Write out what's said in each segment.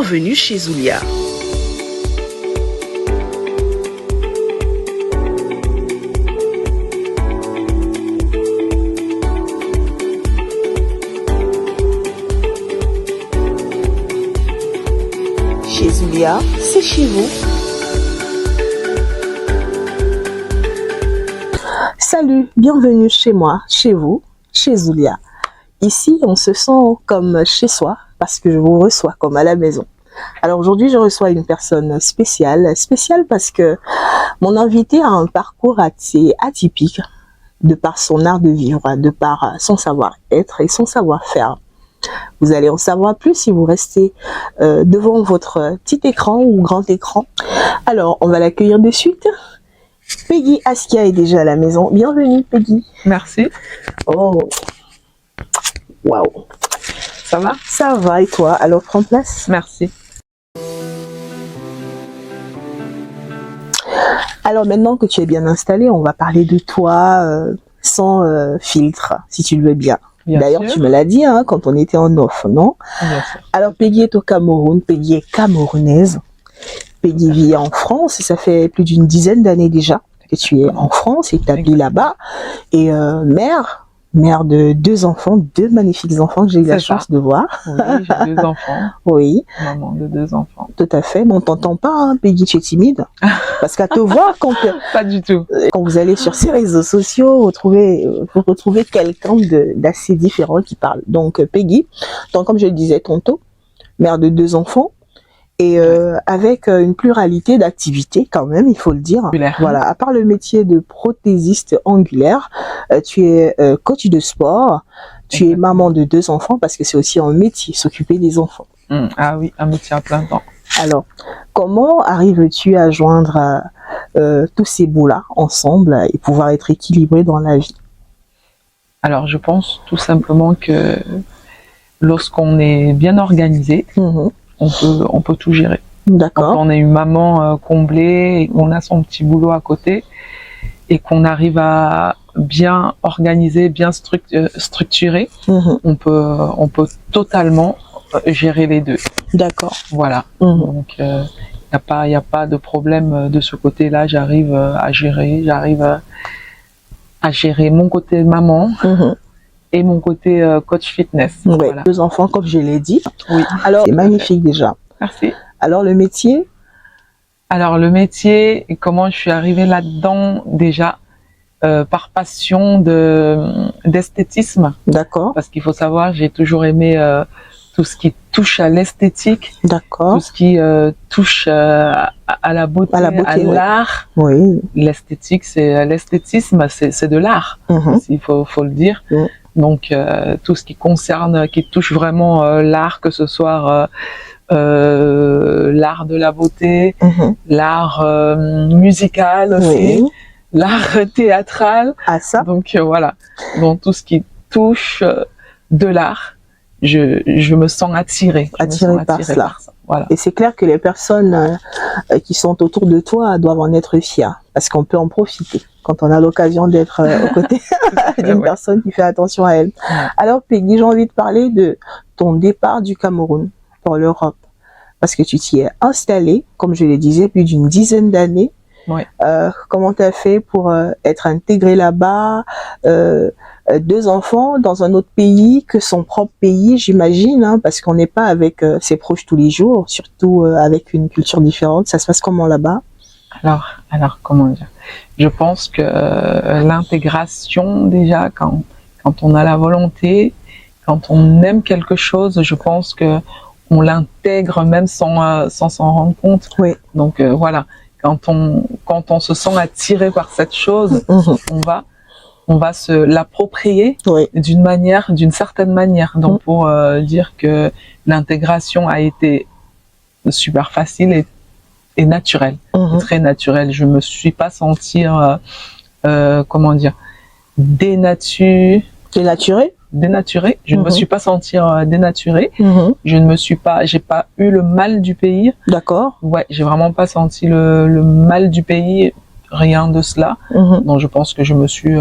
Bienvenue chez Zulia. Chez Zulia, c'est chez vous. Salut, bienvenue chez moi, chez vous, chez Zulia. Ici, on se sent comme chez soi parce que je vous reçois comme à la maison. Alors aujourd'hui, je reçois une personne spéciale parce que mon invité a un parcours assez atypique de par son art de vivre, de par son savoir-être et son savoir-faire. Vous allez en savoir plus si vous restez devant votre petit écran ou grand écran. Alors, on va l'accueillir de suite. Peggy Askia est déjà à la maison. Bienvenue, Peggy. Merci. Oh, waouh. Ça va? Ça va, et toi? Alors, prends place. Merci. Alors, maintenant que tu es bien installée, on va parler de toi sans filtre, si tu le veux bien. D'ailleurs, tu me l'as dit quand on était en off, non? Bien sûr. Alors, Peggy est au Cameroun. Peggy est camerounaise. Peggy vit en France et ça fait plus d'une dizaine d'années déjà que tu es en France, établie là-bas. Et mère de deux enfants, deux magnifiques enfants que j'ai eu la chance de voir. Oui, j'ai 2 enfants. Oui. Maman de 2 enfants. Tout à fait. Bon, on t'entend pas, Peggy, tu es timide. Parce qu'à te voir, Pas du tout. Quand vous allez sur ces réseaux sociaux, vous retrouvez quelqu'un d'assez différent qui parle. Donc, Peggy, donc, comme je le disais tantôt, mère de 2 enfants, et avec une pluralité d'activités quand même, il faut le dire. Voilà, à part le métier de prothésiste angulaire, tu es coach de sport, tu es maman de 2 enfants parce que c'est aussi un métier, s'occuper des enfants. Ah oui, un métier à plein temps. Alors, comment arrives-tu à joindre tous ces bouts-là ensemble et pouvoir être équilibré dans la vie? Alors, je pense tout simplement que lorsqu'on est bien organisé, on peut tout gérer. D'accord. Quand on est une maman comblée et qu'on a son petit boulot à côté et qu'on arrive à bien organiser, bien structurer, on peut totalement gérer les deux. D'accord. Voilà. Donc, il n'y a pas de problème de ce côté-là. J'arrive à gérer mon côté maman et mon côté coach fitness. Ouais, Voilà. 2 enfants, comme je l'ai dit. Oui. Alors, c'est magnifique déjà. Merci. Alors, le métier? Alors, le métier, comment je suis arrivée là-dedans déjà par passion d'esthétisme. D'accord. Parce qu'il faut savoir, j'ai toujours aimé tout ce qui touche à l'esthétique. D'accord. Tout ce qui touche à la beauté, à l'art. Oui. L'esthétisme, c'est de l'art. Il faut le dire. Donc, tout ce qui concerne, qui touche vraiment l'art, que ce soit l'art de la beauté, l'art musical aussi, l'art théâtral. Ah, ça. Donc, voilà. Donc, tout ce qui touche de l'art, je me sens attirée. Attirée par cela. Voilà. Et c'est clair que les personnes qui sont autour de toi doivent en être fiers, parce qu'on peut en profiter quand on a l'occasion d'être aux côtés d'une personne qui fait attention à elle. Alors, Peggy, j'ai envie de parler de ton départ du Cameroun pour l'Europe, parce que tu t'y es installée, comme je le disais, plus d'une dizaine d'années. Comment tu as fait pour être intégrée là-bas, 2 enfants dans un autre pays que son propre pays, j'imagine, parce qu'on n'est pas avec ses proches tous les jours, surtout avec une culture différente. Ça se passe comment là-bas? Alors, comment dire? Je pense que l'intégration, déjà, quand on a la volonté, quand on aime quelque chose, je pense que on l'intègre même sans s'en rendre compte. Oui. Donc voilà. Quand on se sent attiré par cette chose, on va se l'approprier d'une certaine manière. Donc pour dire que l'intégration a été super facile et naturelle, très naturelle. Je me suis pas sentie comment dire, dénaturée. Je ne me suis pas sentie dénaturée. J'ai pas eu le mal du pays. D'accord. Ouais, j'ai vraiment pas senti le mal du pays, rien de cela. Donc je pense que je me suis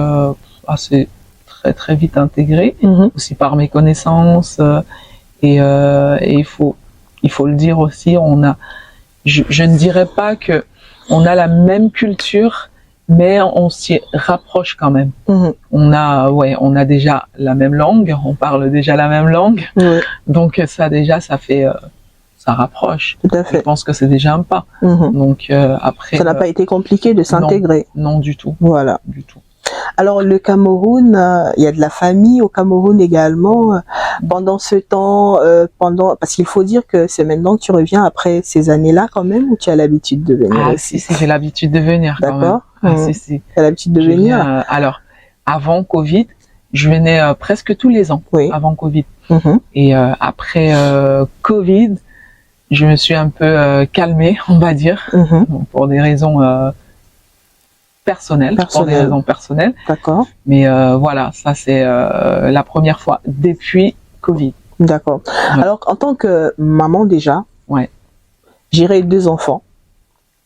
assez très très vite intégrée, aussi par mes connaissances. Et il faut il faut le dire aussi, je ne dirais pas que on a la même culture, mais on s'y rapproche quand même. On a déjà la même langue, on parle déjà la même langue, donc ça déjà, ça rapproche. Tout à fait. Je pense que c'est déjà un pas. Donc après, ça n'a pas été compliqué de s'intégrer. Non, du tout. Voilà. Du tout. Alors le Cameroun, il y a de la famille au Cameroun également. Pendant ce temps, parce qu'il faut dire que c'est maintenant que tu reviens après ces années-là quand même, ou tu as l'habitude de venir aussi? Si, j'ai l'habitude de venir quand même. D'accord. Si. Tu as l'habitude de venir. Alors, avant Covid, je venais presque tous les ans, avant Covid. Et après Covid, je me suis un peu calmée, on va dire, pour des raisons personnelles. Pour des raisons personnelles. D'accord. Mais voilà, ça c'est la première fois depuis Covid. D'accord. Alors, en tant que maman déjà, gérer 2 enfants,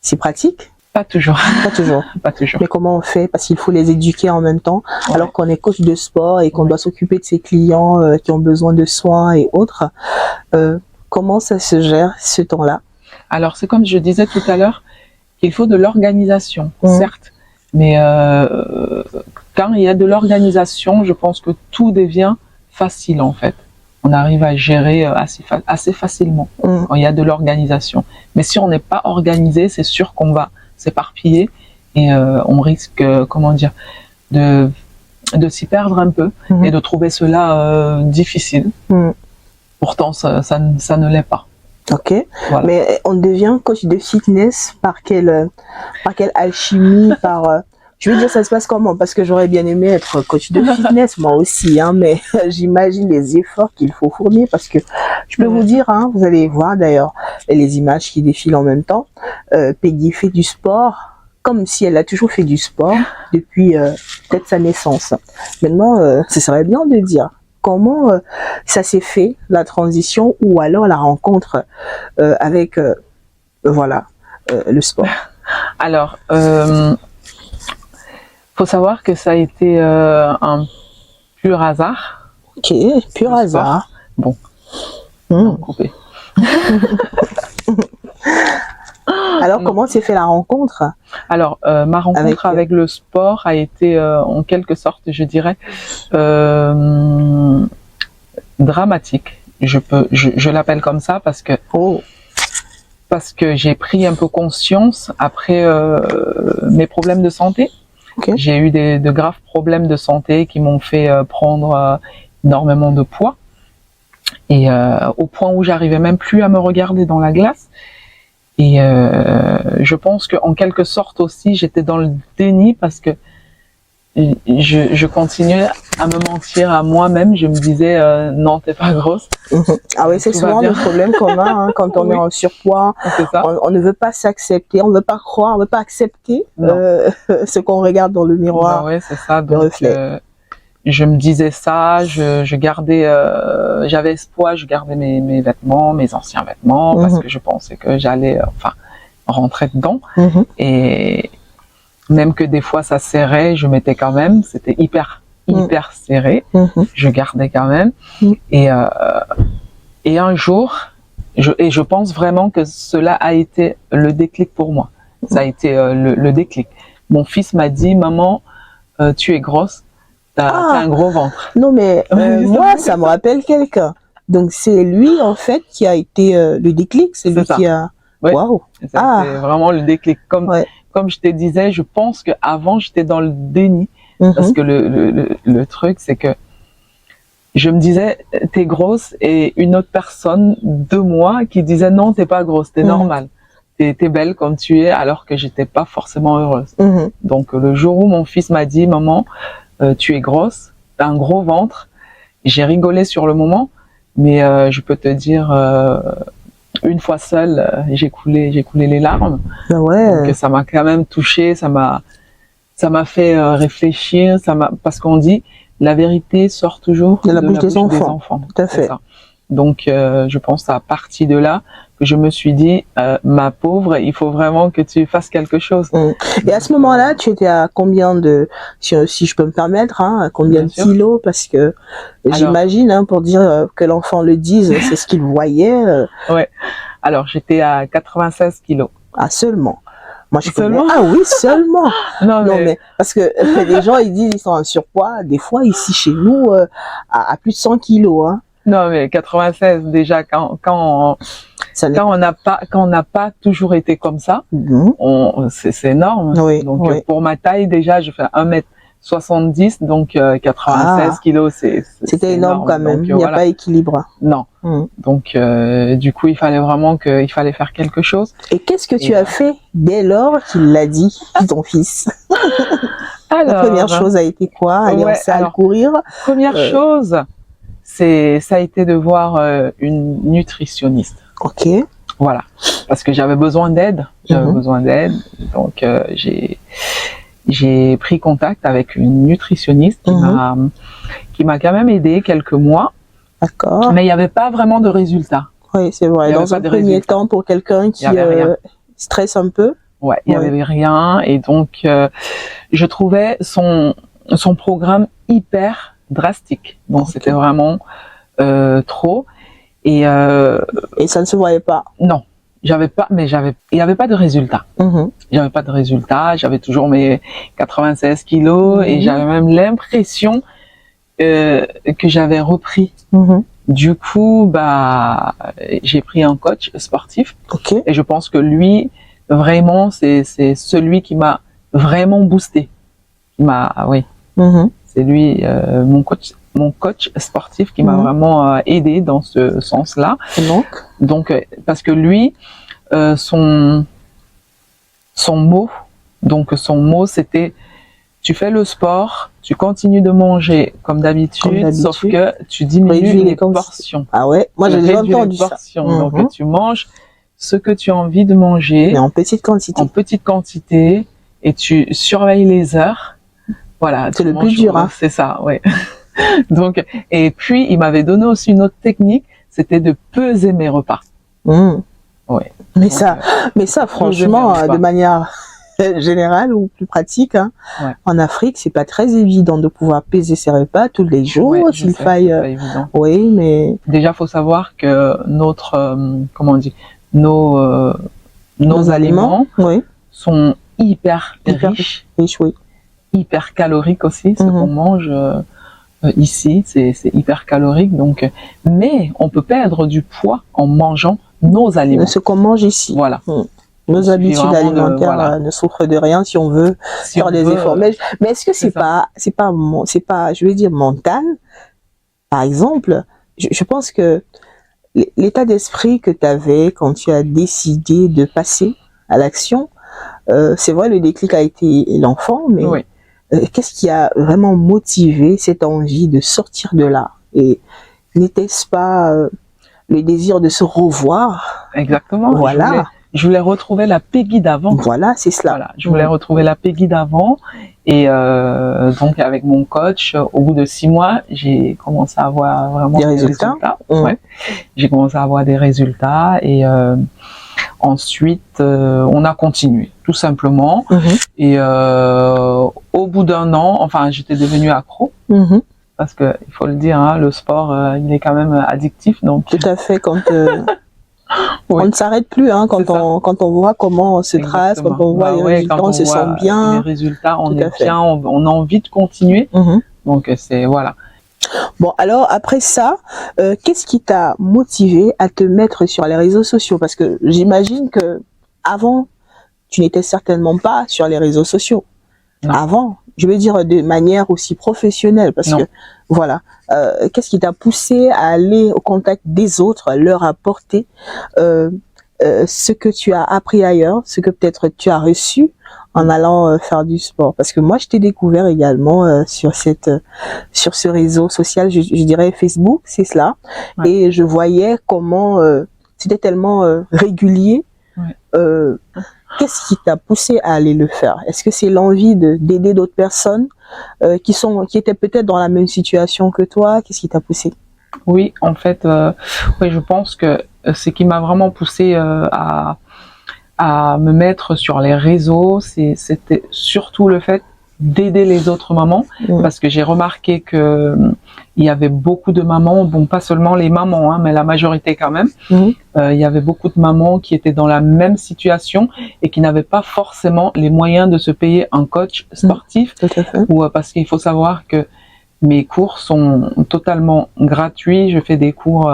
c'est pratique? Pas toujours. Pas toujours. Pas toujours. Mais comment on fait? Parce qu'il faut les éduquer en même temps, alors qu'on est coach de sport et qu'on doit s'occuper de ses clients qui ont besoin de soins et autres. Comment ça se gère ce temps-là? Alors, c'est comme je disais tout à l'heure, qu'il faut de l'organisation, certes. Mais quand il y a de l'organisation, je pense que tout devient facile en fait. On arrive à gérer assez facilement quand il y a de l'organisation. Mais si on n'est pas organisé, c'est sûr qu'on va s'éparpiller et on risque, de s'y perdre un peu et de trouver cela difficile. Pourtant, ça ne l'est pas. Ok, voilà. Mais on devient coach de fitness par quelle alchimie, je veux dire, ça se passe comment? Parce que j'aurais bien aimé être coach de fitness, moi aussi, mais j'imagine les efforts qu'il faut fournir, parce que je peux vous dire, vous allez voir d'ailleurs les images qui défilent en même temps, Peggy fait du sport comme si elle a toujours fait du sport depuis peut-être sa naissance. Maintenant, ce serait bien de dire comment ça s'est fait, la transition, ou alors la rencontre avec le sport. Alors, faut savoir que ça a été un pur hasard. Ok, pur hasard. Bon, coupé. Alors, comment s'est fait la rencontre? Alors, ma rencontre avec le sport a été, en quelque sorte, je dirais, dramatique. Je l'appelle comme ça parce que j'ai pris un peu conscience après mes problèmes de santé. J'ai eu de graves problèmes de santé qui m'ont fait prendre énormément de poids, et au point où j'arrivais même plus à me regarder dans la glace. Et je pense qu'en quelque sorte aussi, j'étais dans le déni parce que je continuais à me mentir à moi-même. Je me disais non, t'es pas grosse. Ah oui, c'est souvent le problème qu'on a quand on est en surpoids. On ne veut pas s'accepter, on ne veut pas croire, on ne veut pas accepter ce qu'on regarde dans le miroir. Oui, c'est ça. Donc, je me disais ça, je gardais, j'avais espoir, je gardais mes vêtements, mes anciens vêtements, parce que je pensais que j'allais, rentrer dedans. Et même que des fois ça serrait, je mettais quand même, c'était hyper serré, je gardais quand même. Et un jour, je pense vraiment que cela a été le déclic pour moi. Ça a été le déclic. Mon fils m'a dit, maman, tu es grosse. T'as un gros ventre. Non, mais moi, ça me rappelle quelqu'un. Donc, c'est lui, en fait, qui a été le déclic. C'est lui qui a... Waouh. C'est vraiment le déclic. Comme je te disais, je pense qu'avant, j'étais dans le déni. Parce que le truc, c'est que je me disais, t'es grosse, et une autre personne de moi qui disait, non, t'es pas grosse, t'es normale. T'es belle comme tu es, alors que j'étais pas forcément heureuse. Donc, le jour où mon fils m'a dit, maman, tu es grosse, t'as un gros ventre. J'ai rigolé sur le moment, mais je peux te dire, une fois seule, j'ai coulé les larmes. Donc ça m'a quand même touchée, ça m'a fait réfléchir, parce qu'on dit la vérité sort toujours de la bouche des enfants. Tout à fait. Donc je pense à partir de là que je me suis dit, ma pauvre, il faut vraiment que tu fasses quelque chose. Et à ce moment-là, tu étais à combien de, si je peux me permettre, hein, à combien de kilos? Parce que j'imagine, hein, pour dire que l'enfant le dise, c'est ce qu'il voyait. Ouais. Alors, j'étais à 96 kilos. Ah, seulement. Moi, je seulement. Ah oui, seulement. Non, mais parce que les gens, ils disent, ils sont en surpoids. Des fois, ici, chez nous, à plus de 100 kilos, hein. Non, mais 96, déjà, quand on n'a pas toujours été comme ça, c'est énorme. Oui, donc, pour ma taille, déjà, je fais 1m70, donc 96 kilos, c'était énorme quand même. Donc, il n'y a pas équilibre. Non. Donc, du coup, il fallait faire quelque chose. Et qu'est-ce que tu as fait dès lors qu'il l'a dit, ton fils? Alors, la première chose a été quoi? Aller en salle, courir? Première chose, ça a été de voir une nutritionniste. Ok. Voilà, parce que j'avais besoin d'aide. Donc j'ai pris contact avec une nutritionniste qui m'a quand même aidé quelques mois. D'accord. Mais il n'y avait pas vraiment de résultats. Oui, c'est vrai. Dans un premier temps, pour quelqu'un qui stresse un peu. Ouais, il n'y avait rien. Et donc, je trouvais son programme hyper drastique. Donc, c'était vraiment trop. Et ça ne se voyait pas. Non. Il n'y avait pas de résultat. J'avais pas de résultat. J'avais toujours mes 96 kilos et j'avais même l'impression que j'avais repris. Du coup, j'ai pris un coach sportif. Okay. Et je pense que lui, vraiment, c'est celui qui m'a vraiment boosté. C'est lui, mon coach sportif qui m'a vraiment aidé dans ce sens-là. Donc, parce que lui, son mot, c'était: tu fais le sport, tu continues de manger comme d'habitude, sauf que tu diminues les portions. Ah ouais, moi j'ai déjà entendu ça. Donc tu manges ce que tu as envie de manger, mais en petite quantité. En petite quantité, et tu surveilles les heures. Voilà, c'est le plus dur, hein. C'est ça, ouais. Donc, et puis il m'avait donné aussi une autre technique, c'était de peser mes repas. Ouais. Mais ça, franchement, de manière générale ou plus pratique, hein, en Afrique, c'est pas très évident de pouvoir peser ses repas tous les jours, s'il faille. Oui, mais déjà, faut savoir que nos aliments sont hyper riches, hyper caloriques aussi. Ce qu'on mange ici, c'est hyper calorique. Donc, mais on peut perdre du poids en mangeant nos aliments. Ce qu'on mange ici. Voilà. Nos habitudes alimentaires ne souffrent de rien si on veut faire des efforts. Mais est-ce que c'est pas, je veux dire, mental? Par exemple, je pense que l'état d'esprit que tu avais quand tu as décidé de passer à l'action, c'est vrai, le déclic a été l'enfant, mais qu'est-ce qui a vraiment motivé cette envie de sortir de là? Et n'était-ce pas le désir de se revoir? Exactement. Voilà. Je voulais retrouver la Peggy d'avant. Voilà, c'est cela. Voilà, je voulais retrouver la Peggy d'avant. Et donc, avec mon coach, au bout de 6 mois, j'ai commencé à avoir vraiment des résultats. J'ai commencé à avoir des résultats. Et ensuite, on a continué, tout simplement. Et au bout d'1 an, enfin, j'étais devenue accro. Parce que, il faut le dire, hein, le sport, il est quand même addictif. Donc... Tout à fait, quand... on ne s'arrête plus, hein, quand on voit comment on se trace, quand on voit les résultats, on se sent bien. Les résultats, on est bien, on a envie de continuer. Donc, voilà. Bon, alors, après ça, qu'est-ce qui t'a motivé à te mettre sur les réseaux sociaux? Parce que j'imagine que avant, tu n'étais certainement pas sur les réseaux sociaux. Non. Avant, je veux dire de manière aussi professionnelle, parce que, voilà, qu'est-ce qui t'a poussé à aller au contact des autres, leur apporter ce que tu as appris ailleurs, ce que peut-être tu as reçu en allant faire du sport? Parce que moi, je t'ai découvert également sur ce réseau social, je dirais Facebook, c'est cela, et je voyais comment c'était tellement régulier. Qu'est-ce qui t'a poussé à aller le faire? Est-ce que c'est l'envie d'aider d'autres personnes qui étaient peut-être dans la même situation que toi? Qu'est-ce qui t'a poussé? Oui, en fait, oui, je pense que ce qui m'a vraiment poussée à me mettre sur les réseaux, c'était surtout le fait d'aider les autres mamans, parce que j'ai remarqué que il y avait beaucoup de mamans, bon pas seulement les mamans, hein, mais la majorité quand même, il y avait beaucoup de mamans qui étaient dans la même situation et qui n'avaient pas forcément les moyens de se payer un coach sportif, ou parce qu'il faut savoir que mes cours sont totalement gratuits, je fais des cours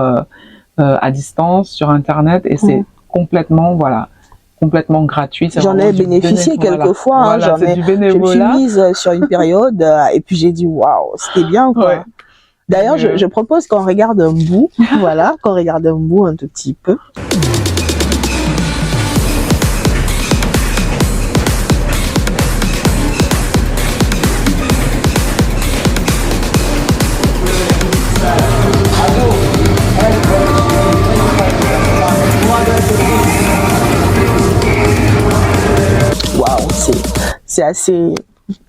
à distance sur internet et c'est complètement complètement gratuit. J'en ai bénéficié quelquefois, voilà, je me suis mise sur une période et puis j'ai dit waouh, c'était bien quoi. Ouais. D'ailleurs, je propose qu'on regarde un bout, voilà, qu'on regarde un bout un tout petit peu. C'est assez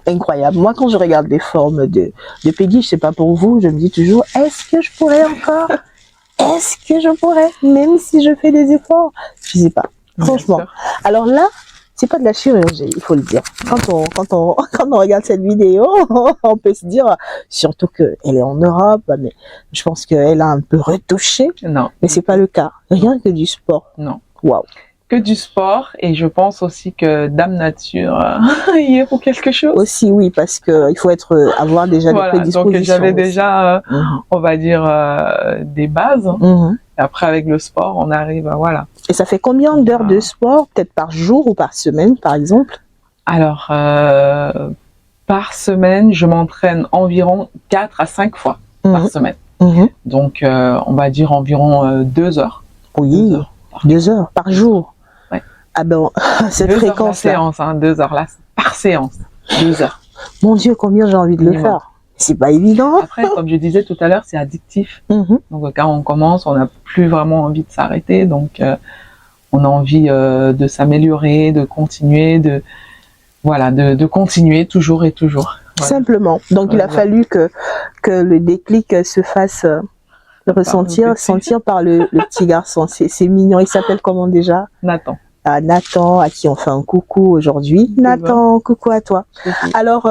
incroyable. Moi, quand je regarde les formes de Peggy, je sais pas pour vous, je me dis toujours, est-ce que je pourrais encore? Est-ce que je pourrais? Même si je fais des efforts? Je sais pas. Franchement. Alors là, c'est pas de la chirurgie, il faut le dire. Quand on regarde cette vidéo, on peut se dire, surtout qu'elle est en Europe, mais je pense qu'elle a un peu retouché. Non. Mais c'est pas le cas. Rien que du sport. Non. Waouh. Que du sport, et je pense aussi que Dame Nature y est pour quelque chose. Aussi, oui, parce que il faut avoir déjà des prédispositions. Donc j'avais déjà, on va dire, des bases. Et après, avec le sport, on arrive à, voilà. Et ça fait combien d'heures de sport, peut-être par jour ou par semaine, par exemple? Alors, par semaine, je m'entraîne environ 4 à 5 fois par semaine. Donc, on va dire environ 2 heures. Oui, 2 heures par jour. Ah ben, cette fréquence-là. 2 heures la séance, 2 heures là, par séance. 2 heures. Mon Dieu, combien j'ai envie de le faire. C'est pas évident. Après, comme je disais tout à l'heure, c'est addictif. Donc, quand on commence, on n'a plus vraiment envie de s'arrêter. Donc, on a envie de s'améliorer, de continuer, de continuer toujours et toujours. Voilà. Simplement. Donc, il a fallu que le déclic se fasse sentir par le petit garçon. C'est mignon. Il s'appelle comment déjà? Nathan. À Nathan, à qui on fait un coucou aujourd'hui. Nathan, coucou à toi. Alors,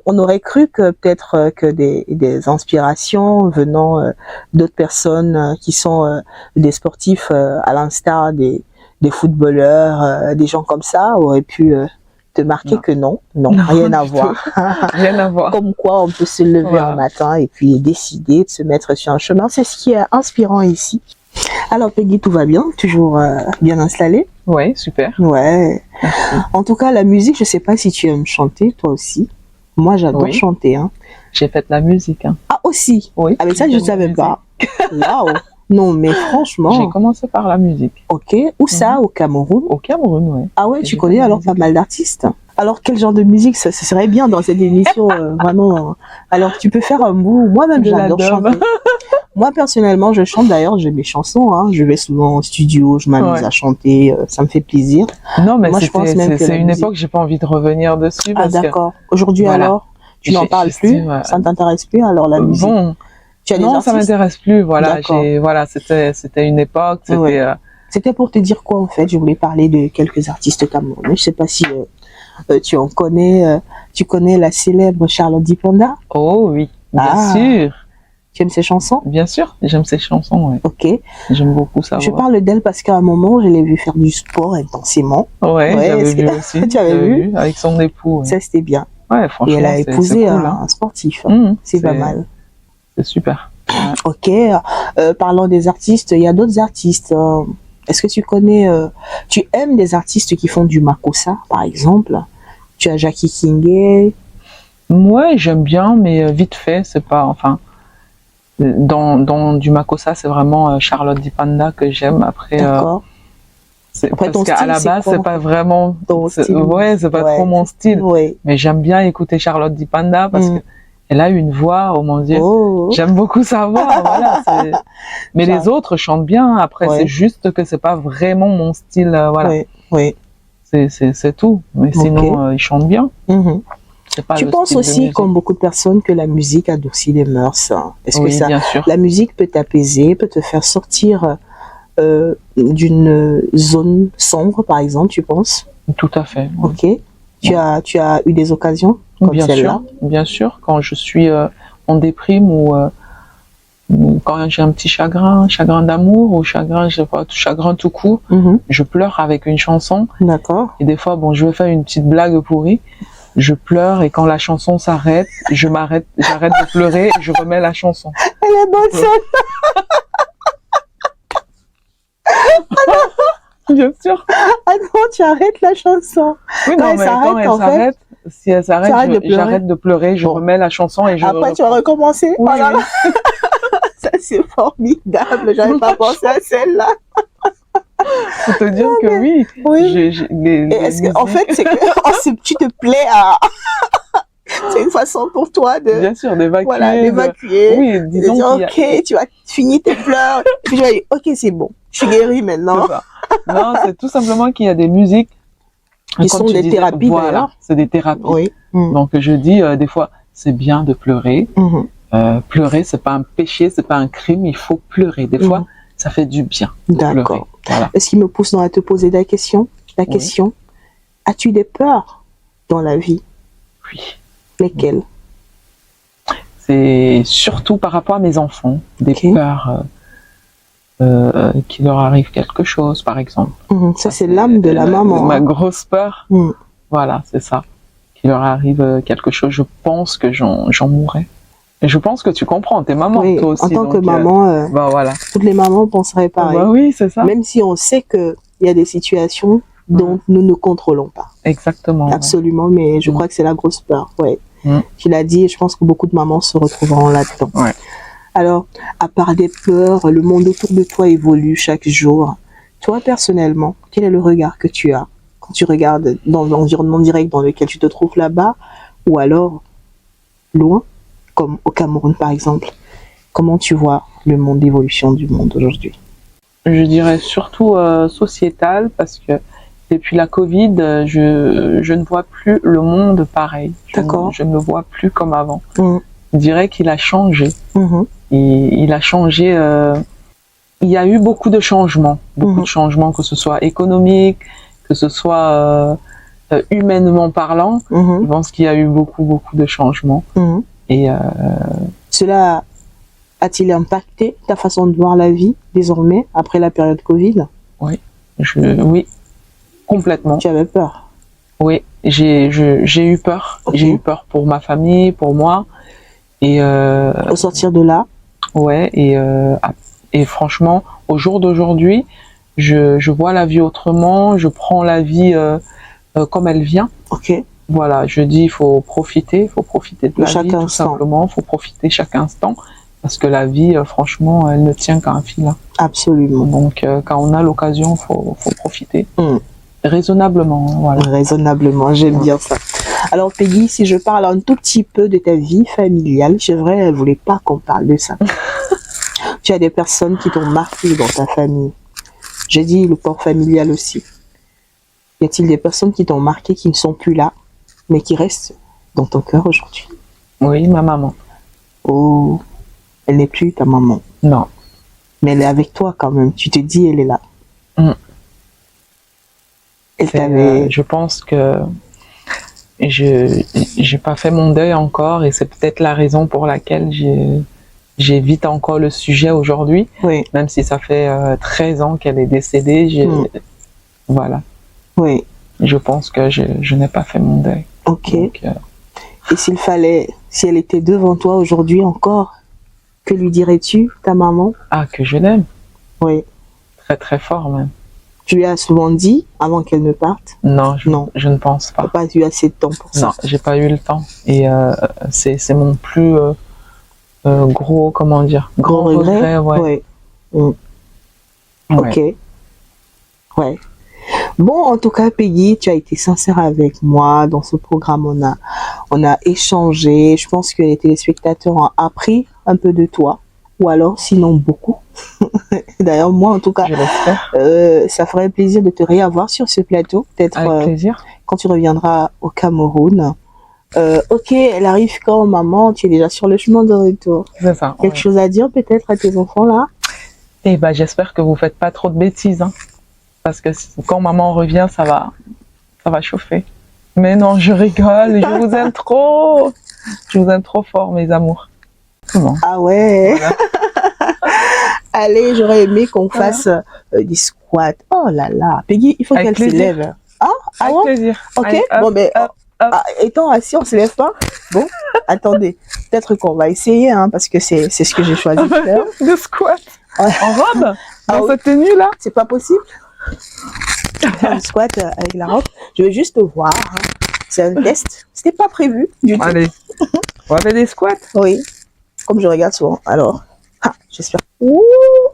on aurait cru que peut-être que des inspirations venant d'autres personnes qui sont des sportifs à l'instar des footballeurs, des gens comme ça, auraient pu te marquer que non, rien à voir. Rien à voir. Comme quoi on peut se lever un matin et puis décider de se mettre sur un chemin. C'est ce qui est inspirant ici. Alors Peggy, tout va bien? Toujours bien installée? Ouais, super. Ouais. Merci. En tout cas, la musique, je sais pas si tu aimes chanter, toi aussi. Moi, j'adore chanter. Hein. J'ai fait de la musique. Hein. Ah, aussi? Oui. Ah, mais ça, je ne savais pas. Waouh. Non, mais franchement. J'ai commencé par la musique. Ok. Où ça? Au Cameroun? Au Cameroun, oui. Ah ouais, tu connais alors pas mal d'artistes. Alors, quel genre de musique ça serait bien dans cette émission vraiment. Alors, tu peux faire un bout. Moi-même, j'adore chanter. Moi, personnellement, je chante. D'ailleurs, j'ai mes chansons. Hein. Je vais souvent au studio, je m'amuse à chanter. Ça me fait plaisir. Non, mais moi, je pense même c'est une époque, j'ai pas envie de revenir dessus. Ah, d'accord. Aujourd'hui, alors, tu n'en parles plus? Ça ne t'intéresse plus, alors, la musique? Bon. Non, ça m'intéresse plus. Voilà, c'était une époque. C'était pour te dire quoi, en fait? Je voulais parler de quelques artistes camerounais. Je sais pas si tu en connais. Tu connais la célèbre Charlotte Dipanda? Oh oui, bien sûr. Tu aimes ses chansons? Bien sûr, j'aime ses chansons, oui. Ok. J'aime beaucoup ça. Je parle d'elle parce qu'à un moment, je l'ai vue faire du sport intensément. Ouais, j'avais vu aussi. Tu avais vu? Avec son époux. Ça, c'était bien. Ouais, franchement. Et elle a épousé un sportif. C'est pas mal. C'est super. Ok. Parlant des artistes, il y a d'autres artistes. Est-ce que tu connais, tu aimes des artistes qui font du makossa, par exemple? Tu as Jackie Kingé? Ouais, j'aime bien, mais vite fait, c'est pas, enfin, dans du makossa, c'est vraiment Charlotte Dipanda que j'aime. Après, parce qu'à la base, c'est pas vraiment ton style. Ouais, c'est pas trop mon style. Ouais. Mais j'aime bien écouter Charlotte Dipanda parce que elle a une voix, oh mon Dieu, j'aime beaucoup sa voix, voilà. Mais les autres chantent bien, après c'est juste que c'est pas vraiment mon style, voilà. Oui. C'est tout, mais sinon ils chantent bien. c'est pas Tu le penses style de aussi, musique. comme beaucoup de personnes, que la musique adoucit les mœurs, hein? Est-ce que Oui, ça, bien sûr. la musique peut t'apaiser, peut te faire sortir d'une zone sombre, par exemple, tu penses? Tout à fait. Ok. Tu as eu des occasions comme Bien celle-là? sûr, bien sûr. Quand je suis en déprime ou quand j'ai un petit chagrin d'amour ou chagrin, je sais pas, chagrin tout court, Mhm. je pleure avec une chanson. D'accord. Et des fois, bon, je vais faire une petite blague pourrie. Je pleure et quand la chanson s'arrête, j'arrête de pleurer et je remets la chanson. Elle est bonne, celle. Bien sûr. Ah non, tu arrêtes la chanson. Oui, Quand non, elle mais s'arrête, quand elle en fait, s'arrête, si elle s'arrête, t'arrêtes de pleurer. j'arrête de pleurer, je Bon. remets la chanson et je Après, tu vas reprends. recommencer. Oui, Oh là là, oui. ça c'est formidable. J'avais pas pensé à celle-là. Faut te dire que oui. Oui. Les Et est-ce que, en musiques- fait, c'est que tu te plais à. C'est une façon pour toi de. bien sûr, d'évacuer. Voilà, de- d'évacuer. Oui, De disons dire, qu'il y a... ok, tu as fini tes pleurs. Et puis tu vas dire, ok, c'est bon. Je suis guérie maintenant. C'est ça. Non, c'est tout simplement qu'il y a des musiques Qui comme sont tu des disais, thérapies, voilà, d'ailleurs. c'est des thérapies. Oui. Mm. Donc je dis des fois, c'est bien de pleurer. Mhm. Pleurer, c'est pas un péché, c'est pas un crime. Il faut pleurer. Des fois, ça fait du bien. De pleurer. D'accord. Voilà. Est-ce qu'il me pousse à te poser la question? Oui. As-tu des peurs dans la vie? Oui. Lesquelles? C'est surtout par rapport à mes enfants, des Ok. peurs qu'il leur arrive quelque chose, par exemple. Mhm. Ça, c'est l'âme de la maman. Ma hein. grosse peur, Mm. voilà, c'est ça. Qu'il leur arrive quelque chose, je pense que j'en mourrais. Et je pense que tu comprends, t'es maman, Oui, toi aussi. en tant que donc, maman, bah voilà. toutes les mamans penseraient pareil. Bah oui, c'est ça. Même si on sait qu'il y a des situations dont nous ne contrôlons pas. Exactement. Absolument, mais je crois que c'est la grosse peur. Ouais. Mm. Tu l'as dit et je pense que beaucoup de mamans se retrouveront là-dedans. Ouais. Alors, à part des peurs, le monde autour de toi évolue chaque jour. Toi, personnellement, quel est le regard que tu as quand tu regardes dans l'environnement direct dans lequel tu te trouves là-bas ou alors loin, comme au Cameroun par exemple? Comment tu vois le monde, l'évolution du monde aujourd'hui? Je dirais surtout sociétal, parce que depuis la Covid, je ne vois plus le monde pareil. D'accord. Je ne le vois plus comme avant. Mhm. Je dirais qu'il a changé. Mhm. Et il a changé. Il y a eu beaucoup de changements, Mhm. de changements, que ce soit économique, que ce soit humainement parlant. Mhm. Je pense qu'il y a eu beaucoup de changements. Mhm. Et Cela a-t-il impacté ta façon de voir la vie désormais après la période Covid? oui, complètement. Tu avais peur? Oui, j'ai eu peur. Ok. J'ai eu peur pour ma famille, pour moi. Et Au sortir de là? ouais, et franchement, au jour d'aujourd'hui, je vois la vie autrement. Je prends la vie comme elle vient. Ok. Voilà, je dis il faut profiter de la chaque vie, tout instant. simplement. Il faut profiter chaque instant, parce que la vie, franchement, elle ne tient qu'à un fil. Absolument. Donc, quand on a l'occasion, faut profiter Mm. raisonnablement. Voilà. Raisonnablement, j'aime Ouais. bien ça. Alors Peggy, si je parle un tout petit peu de ta vie familiale, c'est vrai, elle voulait pas qu'on parle de ça. Tu as des personnes qui t'ont marqué dans ta famille. J'ai dit le port familial aussi. Y a-t-il des personnes qui t'ont marqué, qui ne sont plus là, mais qui restent dans ton cœur aujourd'hui? Oui, ma maman. Oh, elle n'est plus ta maman, Non. mais elle est avec toi quand même. Tu te dis, elle est là. Mm. Elle C'est, t'avait... je pense que j'ai pas fait mon deuil encore, et c'est peut-être la raison pour laquelle j'évite encore le sujet aujourd'hui, Oui, même si ça fait 13 ans qu'elle est décédée. Voilà, oui, je pense que je n'ai pas fait mon deuil. ok. Donc, Et s'il fallait, si elle était devant toi aujourd'hui encore, que lui dirais-tu, ta maman? que je l'aime, Oui. très fort même. Tu lui as souvent dit avant qu'elle ne parte? Non, Non. je ne pense Tu pas. n'as pas eu assez de temps pour ça. Non, j'ai pas eu le temps. Et c'est mon plus gros, comment dire, Grand regret? ouais. Ouais. Mm. Ouais. Ok. Ouais. Bon, en tout cas, Peggy, tu as été sincère avec moi. Dans ce programme, on a échangé. Je pense que les téléspectateurs ont appris un peu de toi. Ou alors, sinon, beaucoup. D'ailleurs, moi, en tout cas, Je l'espère. ça ferait plaisir de te réavoir sur ce plateau. Peut-être Avec plaisir. quand tu reviendras au Cameroun. Ok, elle arrive quand, maman? Tu es déjà sur le chemin de retour. C'est ça. Quelque chose à dire peut-être à tes enfants là? Et ben, j'espère que vous faites pas trop de bêtises, hein, parce que quand maman revient, ça va chauffer. Mais non, je rigole, je vous aime trop. Je vous aime trop fort, mes amours. Comment? Ah ouais. Voilà. Allez, j'aurais aimé qu'on fasse des squats. Oh là là. Peggy, il faut Avec qu'elle se plaisir. lève. Ah, ah Avec ouais? plaisir. Ok. Allez, hop, Bon, mais hop, hop. étant assis, on se lève pas. Bon, attendez. Peut-être qu'on va essayer, hein, parce que c'est ce que j'ai choisi de faire. De squat. Ouais. En robe? Ah Dans oui. cette tenue-là? C'est pas possible. Faire le squat avec la robe. Je vais juste voir. Hein. C'est un test. C'était pas prévu du tout. Allez. On va faire des squats. Oui. Comme je regarde souvent. Alors, j'espère. Ouh.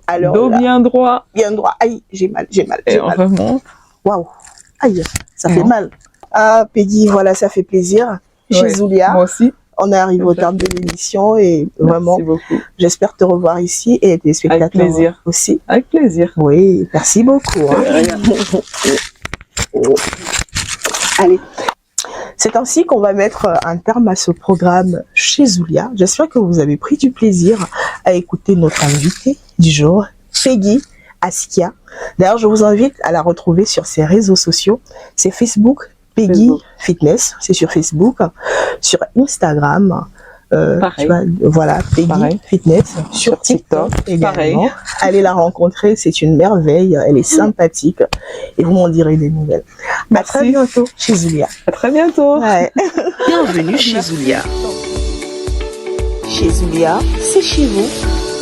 Alors Dos là, bien droit. bien droit. Aïe, j'ai mal, j'ai mal, Et j'ai on mal. remonte. Waouh. Aïe, ça fait Non. mal. Ah, Peggy, voilà, ça fait plaisir. Chez Ouais. Zulia, Moi aussi. on est arrivé au terme de l'émission et vraiment, Merci beaucoup. j'espère te revoir ici et tes spectateurs plaisir. aussi. Avec plaisir. Oui, merci beaucoup. Hein. Allez. C'est ainsi qu'on va mettre un terme à ce programme chez Zulia. J'espère que vous avez pris du plaisir à écouter notre invitée du jour, Peggy Askia. D'ailleurs, je vous invite à la retrouver sur ses réseaux sociaux. C'est Facebook, Peggy Facebook. Fitness, c'est sur Facebook, sur Instagram. Pareil. Tu vois, voilà, Peggy Pareil. Fitness, sur TikTok également. Pareil. Allez la rencontrer, c'est une merveille, elle est sympathique et vous m'en direz des nouvelles. À Merci. très bientôt chez Zulia. À très bientôt. Ouais. Bienvenue chez Zulia. Chez Zulia, c'est chez vous.